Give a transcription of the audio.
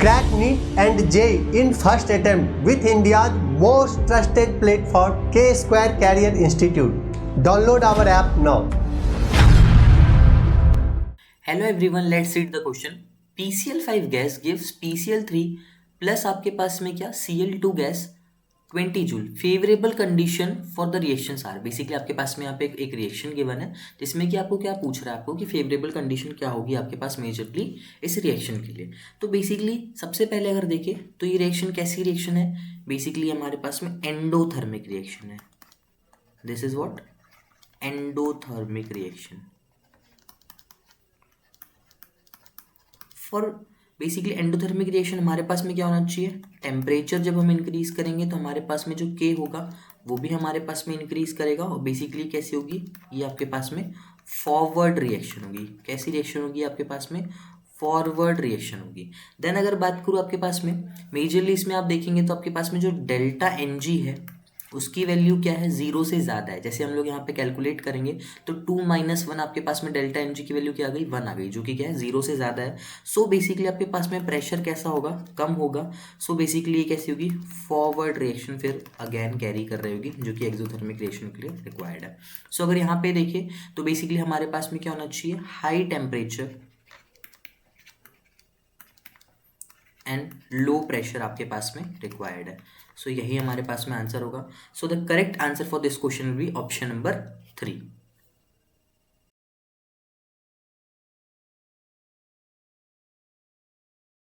Crack NEET and JEE in first attempt with India's most trusted platform, K-Square Career Institute. Download our app now. Hello everyone, let's read the question. PCl5 gas gives PCl3 plus आपके पास में क्या Cl2 gas 20 joule. Favourable condition for the reactions are. Basically आपके पास में यहाँ पे एक रिएक्शन गिवन है जिसमें कि आपको क्या पूछ रहा है आपको कि फेवरेबल कंडीशन क्या होगी आपके पास मेजरली इस रिएक्शन के लिए. तो बेसिकली सबसे पहले अगर देखें तो ये रिएक्शन कैसी रिएक्शन है. बेसिकली हमारे पास में एंडोथर्मिक रिएक्शन है. This is what endothermic reaction. For basically endothermic reaction हमारे पास में क्या होना चाहिए. टेम्परेचर जब हम इंक्रीज करेंगे तो हमारे पास में जो के होगा वो भी हमारे पास में इंक्रीज करेगा. और बेसिकली कैसी होगी ये आपके पास में फॉरवर्ड रिएक्शन होगी. कैसी रिएक्शन होगी आपके पास में फॉरवर्ड रिएक्शन होगी. देन अगर बात करूँ आपके पास में मेजरली इसमें आप देखेंगे तो आपके पास में जो डेल्टा एन जी है उसकी वैल्यू क्या है, जीरो से ज़्यादा है. जैसे हम लोग यहाँ पे कैलकुलेट करेंगे तो 2 - 1 आपके पास में डेल्टा एन जी की वैल्यू क्या आ गई, 1 आ गई, जो कि क्या है जीरो से ज़्यादा है. सो बेसिकली आपके पास में प्रेशर कैसा होगा, कम होगा. सो बेसिकली ये कैसी होगी फॉरवर्ड रिएक्शन फिर अगेन कैरी कर रही होगी जो कि एक्सोथर्मिक रिएक्शन के लिए रिक्वायर्ड है. सो अगर यहाँ पे देखें तो बेसिकली हमारे पास में क्या होना चाहिए, high temperature and low pressure आपके पास में रिक्वायर्ड है. सो यही हमारे पास में आंसर होगा. So the correct answer for this question will be option number 3.